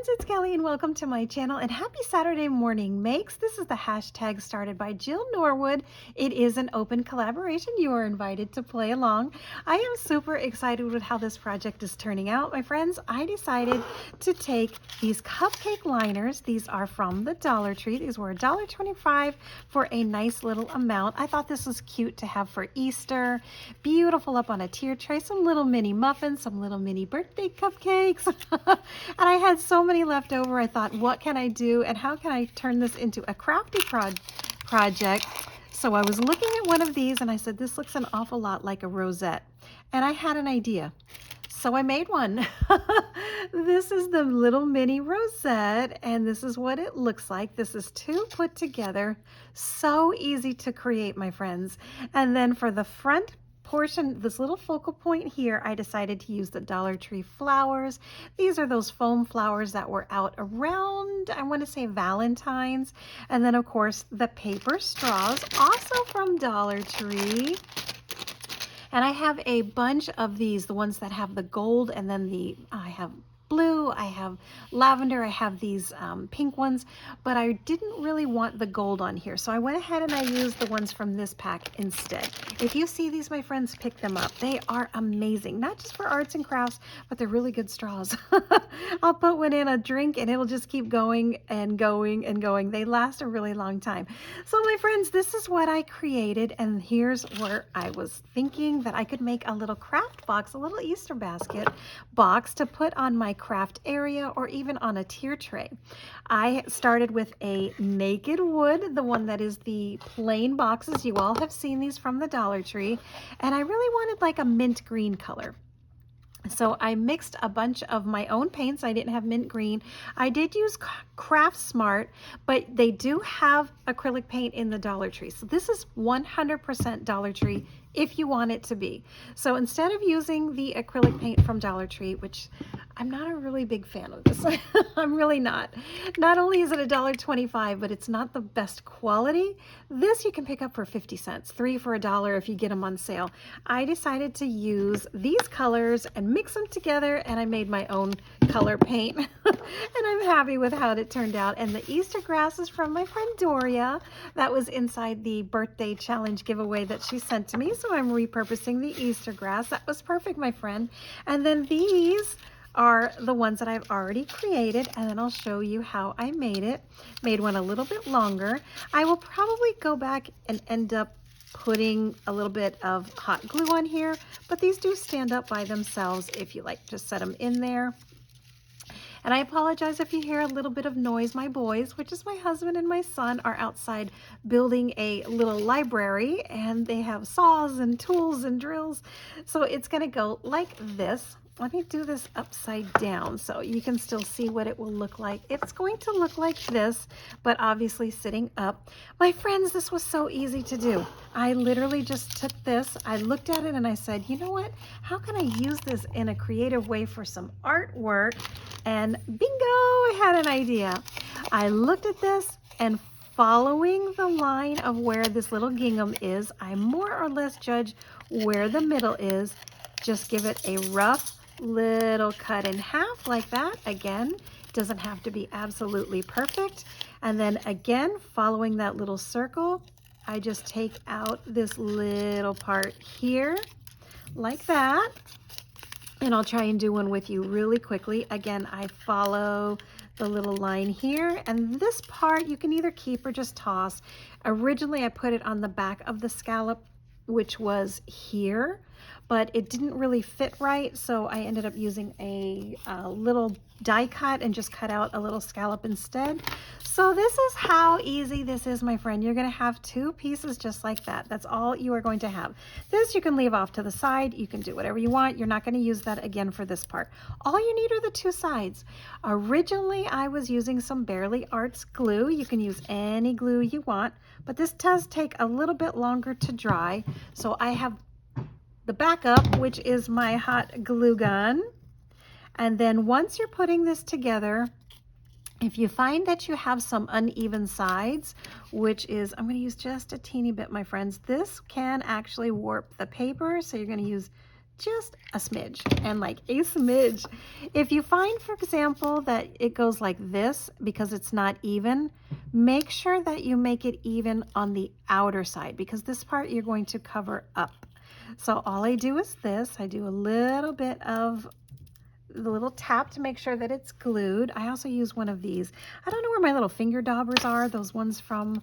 friends, it's Kelly and welcome to my channel and happy Saturday morning makes. This is the hashtag started by Jill Norwood. It is an open collaboration. You are invited to play along. I am super excited with how this project is turning out. My friends, I decided to take these cupcake liners. These are from the Dollar Tree. These were $1.25 for a nice little amount. I thought this was cute to have for Easter. Beautiful up on a tier tray. Some little mini muffins, some little mini birthday cupcakes. And I had so many left over. I thought, what can I do and how can I turn this into a crafty project? So I was looking at one of these and I said, this looks an awful lot like a rosette. And I had an idea. So I made one. This is the little mini rosette and this is what it looks like. This is two put together. So easy to create, my friends. And then for the front portion, this little focal point here, I decided to use the Dollar Tree flowers. These are those foam flowers that were out around, I want to say Valentine's. And then of course the paper straws, also from Dollar Tree. And I have a bunch of these, the ones that have the gold and then I have blue, I have lavender, I have these pink ones, but I didn't really want the gold on here. So I went ahead and I used the ones from this pack instead. If you see these, my friends, pick them up. They are amazing, not just for arts and crafts, but they're really good straws. I'll put one in a drink and it'll just keep going and going and going. They last a really long time. So my friends, this is what I created. And here's where I was thinking that I could make a little craft box, a little Easter basket box to put on my craft area or even on a tier tray. I started with a naked wood, the one that is the plain boxes. You all have seen these from the Dollar Tree, and I really wanted like a mint green color. So I mixed a bunch of my own paints. I didn't have mint green. I did use Craft Smart, but they do have acrylic paint in the Dollar Tree. So this is 100% Dollar Tree if you want it to be. So instead of using the acrylic paint from Dollar Tree, which I'm not a really big fan of this. I'm really not. Not only is it $1.25, but it's not the best quality. This you can pick up for 50 cents, 3 for $1 if you get them on sale. I decided to use these colors and mix them together, and I made my own color paint. And I'm happy with how it turned out. And the Easter grass is from my friend Doria. That was inside the birthday challenge giveaway that she sent to me. So I'm repurposing the Easter grass. That was perfect, my friend. And then these are the ones that I've already created, and then I'll show you how I made it. Made one a little bit longer. I will probably go back and end up putting a little bit of hot glue on here, but these do stand up by themselves if you like to set them in there. And I apologize if you hear a little bit of noise. My boys, which is my husband and my son, are outside building a little library, and they have saws and tools and drills. So it's going to go like this. Let me do this upside down so you can still see what it will look like. It's going to look like this, but obviously sitting up. My friends, this was so easy to do. I literally just took this, I looked at it and I said, you know what? How can I use this in a creative way for some artwork? And bingo, I had an idea. I looked at this and following the line of where this little gingham is, I more or less judge where the middle is. Just give it a rough little cut in half like that. Again, doesn't have to be absolutely perfect. And then again, following that little circle, I just take out this little part here like that. And I'll try and do one with you really quickly. Again, I follow the little line here, and this part you can either keep or just toss. Originally, I put it on the back of the scallop, which was here, but it didn't really fit right, so I ended up using a little die cut and just cut out a little scallop instead. So this is how easy this is, my friend. You're going to have two pieces just like that. That's all you are going to have. This you can leave off to the side. You can do whatever you want. You're not going to use that again for this part. All you need are the two sides. Originally, I was using some Barely Arts glue. You can use any glue you want, but this does take a little bit longer to dry. So I have the backup, which is my hot glue gun. And then once you're putting this together, if you find that you have some uneven sides, which is, I'm going to use just a teeny bit, my friends, this can actually warp the paper. So you're going to use just a smidge, and like a smidge. If you find, for example, that it goes like this because it's not even, make sure that you make it even on the outer side, because this part you're going to cover up. So all I do is this. I do a little bit of the little tap to make sure that it's glued. I also use one of these. I don't know where my little finger daubers are, those ones from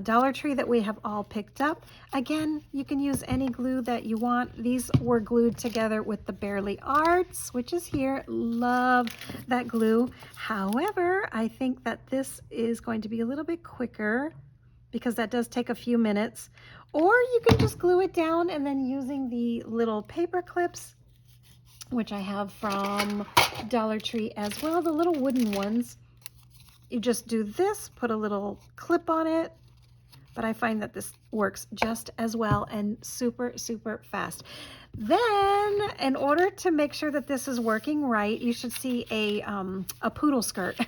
Dollar Tree that we have all picked up. Again, you can use any glue that you want. These were glued together with the Barely Arts, which is here. Love that glue. However, I think that this is going to be a little bit quicker because that does take a few minutes. Or you can just glue it down, and then using the little paper clips, which I have from Dollar Tree as well, the little wooden ones. You just do this, put a little clip on it, but I find that this works just as well and super, super fast. Then, in order to make sure that this is working right, you should see a poodle skirt.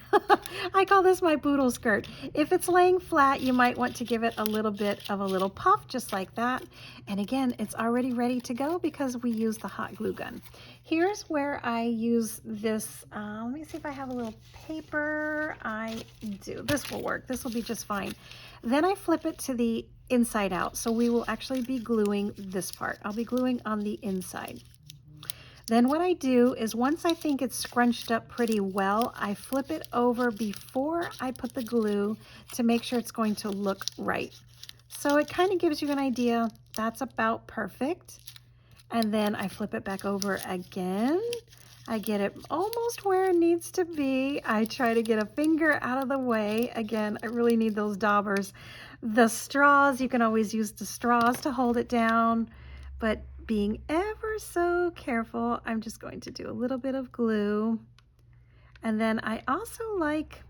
I call this my poodle skirt. If it's laying flat, you might want to give it a little bit of a little puff, just like that. And again, it's already ready to go because we use the hot glue gun. Here's where I use this. Let me see if I have a little paper. I do. This will work. This will be just fine. Then I flip it to the inside out. So we will actually be gluing this part. I'll be gluing on the inside. Then what I do is, once I think it's scrunched up pretty well, I flip it over before I put the glue to make sure it's going to look right. So it kind of gives you an idea. That's about perfect. And then I flip it back over again. I get it almost where it needs to be. I try to get a finger out of the way. Again, I really need those daubers. The straws, you can always use the straws to hold it down, but being ever so careful, I'm just going to do a little bit of glue. And then I also like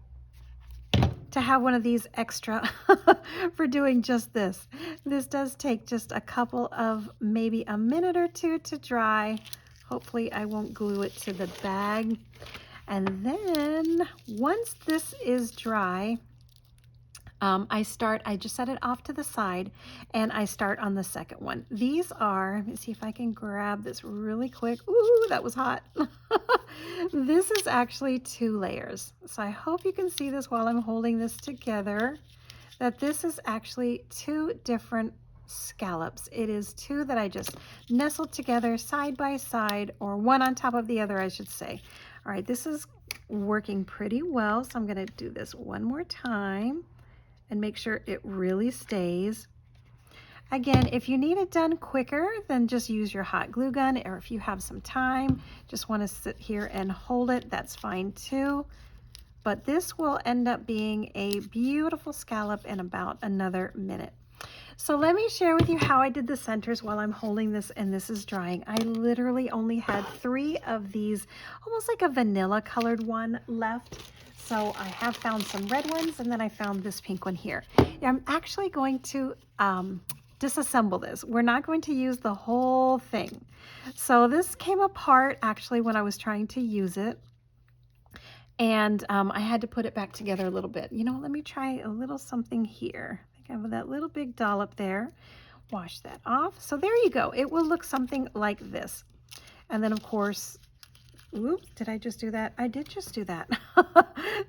to have one of these extra for doing just this. This does take just a couple of, maybe a minute or two to dry. Hopefully I won't glue it to the bag. And then once this is dry, I just set it off to the side and I start on the second one. These are, let me see if I can grab this really quick. Ooh, that was hot. This is actually 2 layers. So I hope you can see this while I'm holding this together, that this is actually 2 different scallops. It is 2 that I just nestled together side by side, or one on top of the other, I should say. All right, this is working pretty well. So I'm going to do this one more time and make sure it really stays. Again, if you need it done quicker, then just use your hot glue gun, or if you have some time, just want to sit here and hold it, that's fine too. But this will end up being a beautiful scallop in about another minute. So let me share with you how I did the centers while I'm holding this and this is drying. I literally only had 3 of these, almost like a vanilla colored one left. So I have found some red ones, and then I found this pink one here. I'm actually going to disassemble this. We're not going to use the whole thing. So this came apart actually when I was trying to use it. And I had to put it back together a little bit. You know, let me try a little something here. I think I have that little big dollop there. Wash that off. So there you go. It will look something like this. And then of course, oops, did I just do that? I did just do that.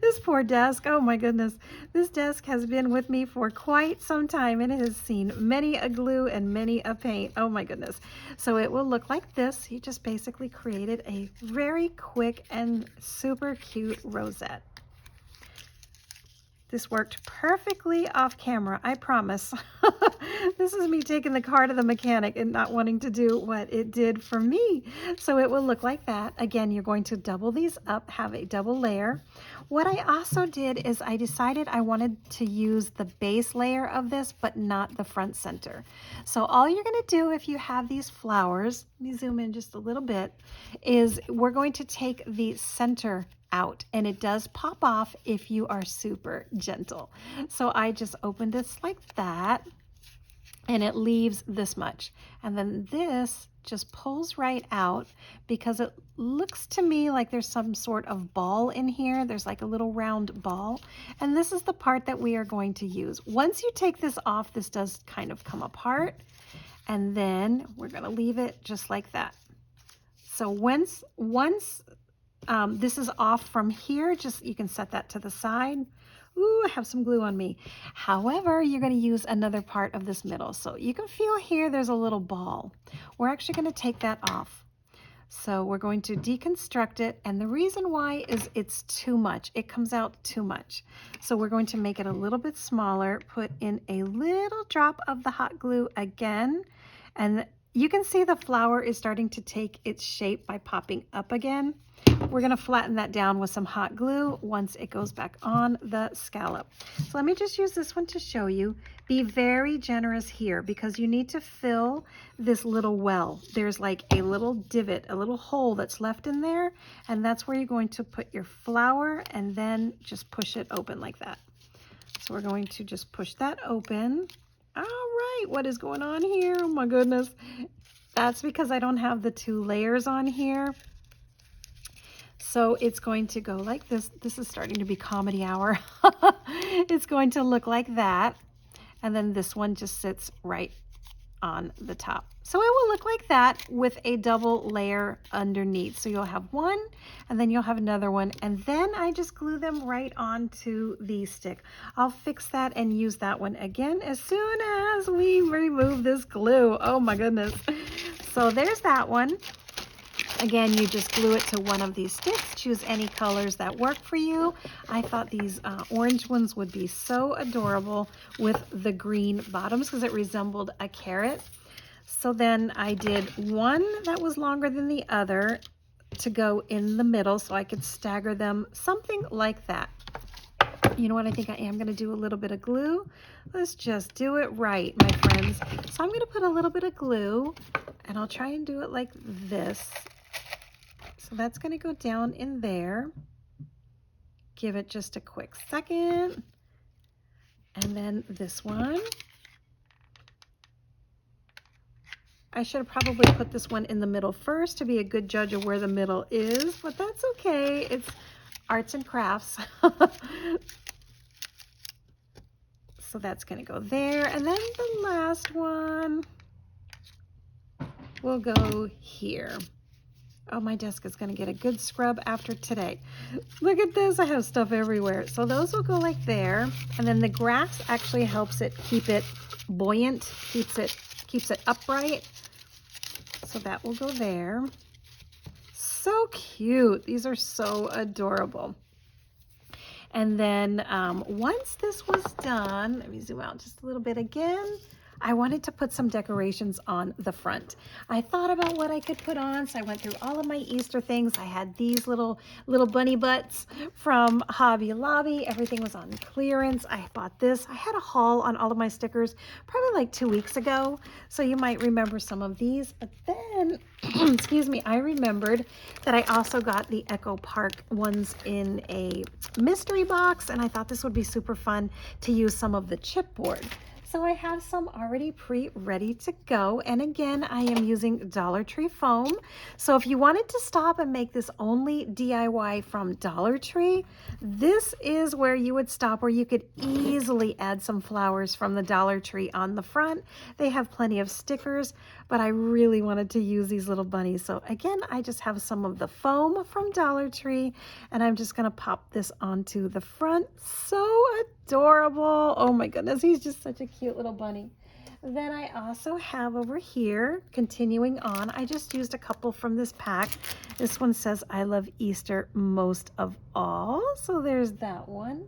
This poor desk, oh my goodness. This desk has been with me for quite some time, and it has seen many a glue and many a paint. Oh my goodness. So it will look like this. You just basically created a very quick and super cute rosette. This worked perfectly off camera, I promise. This is me taking the car to the mechanic and not wanting to do what it did for me. So it will look like that. Again, you're going to double these up, have a double layer. What I also did is I decided I wanted to use the base layer of this, but not the front center. So all you're going to do if you have these flowers, let me zoom in just a little bit, is we're going to take the center out, and it does pop off if you are super gentle. So I just opened this like that, and it leaves this much, and then this just pulls right out because it looks to me like there's some sort of ball in here. There's like a little round ball, and this is the part that we are going to use. Once you take this off, this does kind of come apart, and then we're going to leave it just like that. So once this is off from here, just you can set that to the side. Ooh, I have some glue on me. However, you're going to use another part of this middle. So you can feel here there's a little ball. We're actually going to take that off. So we're going to deconstruct it, and the reason why is it's too much. It comes out too much. So we're going to make it a little bit smaller, put in a little drop of the hot glue again, and you can see the flower is starting to take its shape by popping up again. We're going to flatten that down with some hot glue once it goes back on the scallop. So let me just use this one to show you. Be very generous here because you need to fill this little well. There's like a little divot, a little hole that's left in there, and that's where you're going to put your flower and then just push it open like that. So we're going to just push that open. All right, what is going on here? Oh my goodness. That's because I don't have the 2 layers on here. So it's going to go like this. This is starting to be comedy hour. It's going to look like that. And then this one just sits right on the top. So it will look like that with a double layer underneath. So you'll have one and then you'll have another one. And then I just glue them right onto the stick. I'll fix that and use that one again as soon as we remove this glue. Oh my goodness. So there's that one. Again, you just glue it to one of these sticks. Choose any colors that work for you. I thought these orange ones would be so adorable with the green bottoms because it resembled a carrot. So then I did one that was longer than the other to go in the middle so I could stagger them, something like that. You know what? I think I am going to do a little bit of glue. Let's just do it right, my friends. So I'm going to put a little bit of glue and I'll try and do it like this. So that's going to go down in there. Give it just a quick second. And then this one. I should have probably put this one in the middle first to be a good judge of where the middle is, but that's okay. It's arts and crafts. So that's going to go there. And then the last one will go here. Oh, my desk is going to get a good scrub after today. Look at this. I have stuff everywhere. So those will go like there. And then the grass actually helps it keep it buoyant, keeps it upright. So that will go there. So cute. These are so adorable. And then once this was done, let me zoom out just a little bit again. I wanted to put some decorations on the front. I thought about what I could put on, so I went through all of my Easter things. I had these little bunny butts from Hobby Lobby. Everything was on clearance. I bought this. I had a haul on all of my stickers probably like 2 weeks ago, so you might remember some of these. But then, excuse me, I remembered that I also got the Echo Park ones in a mystery box, and I thought this would be super fun to use some of the chipboard. So I have some already ready to go. And again, I am using Dollar Tree foam. So if you wanted to stop and make this only DIY from Dollar Tree, this is where you would stop, where you could easily add some flowers from the Dollar Tree on the front. They have plenty of stickers, but I really wanted to use these little bunnies. So again, I just have some of the foam from Dollar Tree, and I'm just gonna pop this onto the front. So adorable. Oh my goodness, he's just such a cute little bunny. Then I also have over here, continuing on, I just used a couple from this pack. This one says, I love Easter most of all. So there's that one.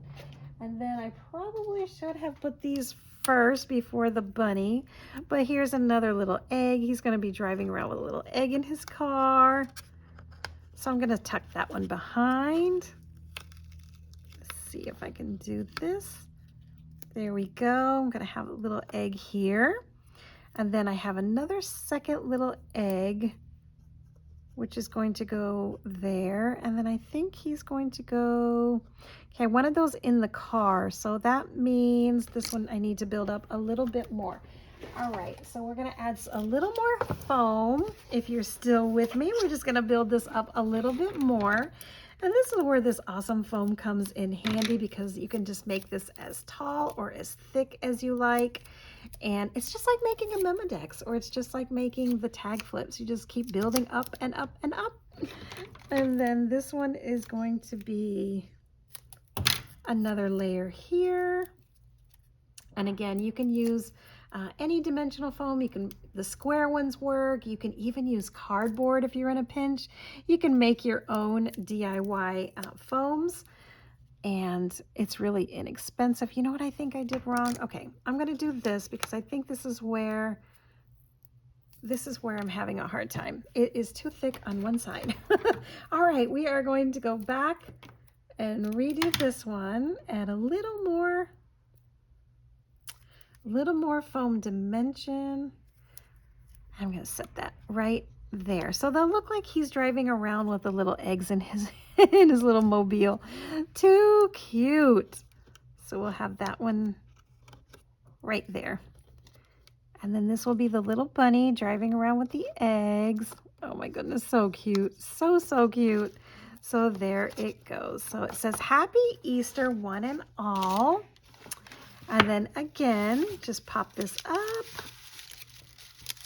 And then I probably should have put these first before the bunny. But here's another little egg. He's going to be driving around with a little egg in his car. So I'm going to tuck that one behind. Let's see if I can do this. There we go. I'm going to have a little egg here. And then I have another second little egg, which is going to go there. And then I think he's going to go, okay, I wanted those in the car. So that means this one I need to build up a little bit more. All right, so we're gonna add a little more foam. If you're still with me, we're just gonna build this up a little bit more. And this is where this awesome foam comes in handy, because you can just make this as tall or as thick as you like. And it's just like making a Memodex, or it's just like making the tag flips. You just keep building up and up and up. And then this one is going to be another layer here. And again, you can use any dimensional foam. The square ones work. You can even use cardboard if you're in a pinch. You can make your own DIY foams, and it's really inexpensive. You know what I think I did wrong? Okay, I'm gonna do this because I think this is where I'm having a hard time. It is too thick on one side. All right, we are going to go back and redo this one, add a little more foam dimension. I'm going to set that right there. So they'll look like he's driving around with the little eggs in his in his little mobile. Too cute. So we'll have that one right there. And then this will be the little bunny driving around with the eggs. Oh my goodness, so cute. So, so cute. So there it goes. So it says Happy Easter one and all. And then again, just pop this up.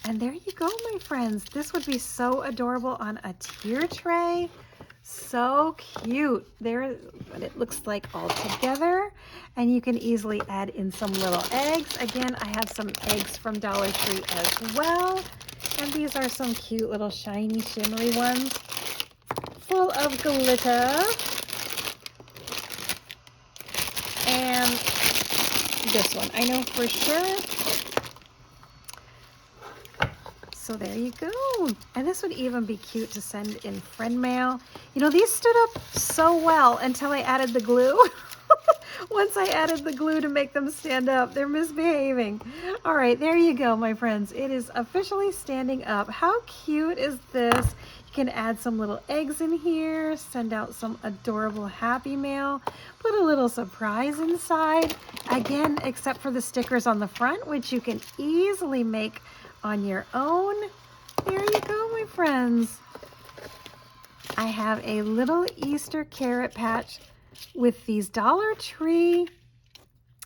And there you go, my friends. This would be so adorable on a tier tray. So cute. There, what it looks like all together. And you can easily add in some little eggs. Again, I have some eggs from Dollar Tree as well. And these are some cute little shiny, shimmery ones, full of glitter. And this one, I know for sure. So there you go. And this would even be cute to send in friend mail. You know, these stood up so well until I added the glue. Once I added the glue to make them stand up, they're misbehaving. All right, there you go, my friends. It is officially standing up. How cute is this? You can add some little eggs in here, send out some adorable happy mail, put a little surprise inside. Again, except for the stickers on the front, which you can easily make on your own. There you go, my friends. I have a little Easter carrot patch with these Dollar Tree.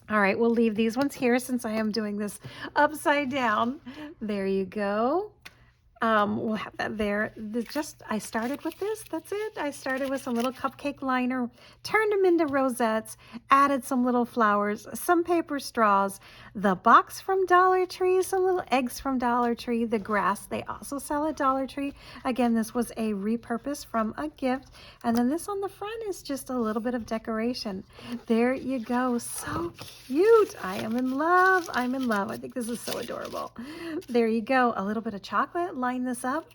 All right, we'll leave these ones here since I am doing this upside down. There you go. We'll have that there. I started with this, that's it. I started with some little cupcake liner, turned them into rosettes, added some little flowers, some paper straws, the box from Dollar Tree, some little eggs from Dollar Tree, the grass they also sell at Dollar Tree. Again, this was a repurpose from a gift. And then this on the front is just a little bit of decoration. There you go, so cute. I am in love, I'm in love. I think this is so adorable. There you go, a little bit of chocolate, line this up.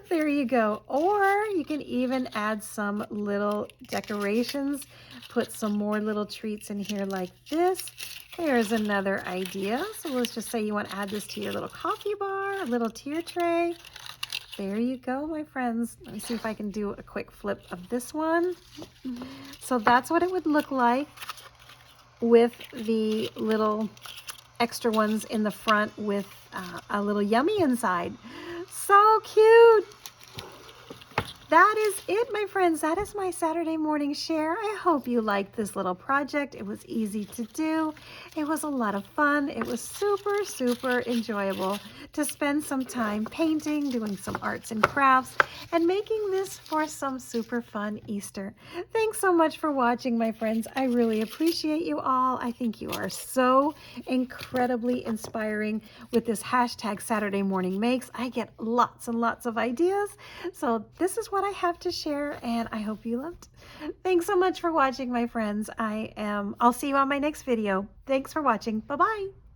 There you go. Or you can even add some little decorations, put some more little treats in here like this. There's another idea. So let's just say you want to add this to your little coffee bar, a little tier tray. There you go, my friends. Let me see if I can do a quick flip of this one. So that's what it would look like with the little extra ones in the front with a little yummy inside. So cute. That is it, my friends. That is my Saturday morning share. I hope you liked this little project. It was easy to do. It was a lot of fun. It was super, super enjoyable to spend some time painting, doing some arts and crafts, and making this for some super fun Easter. Thanks so much for watching, my friends. I really appreciate you all. I think you are so incredibly inspiring with this hashtag Saturday Morning Makes. I get lots and lots of ideas. So this is what I have to share, and I hope you loved. Thanks so much for watching, my friends. I'll see you on my next video. Thanks for watching. Bye-bye.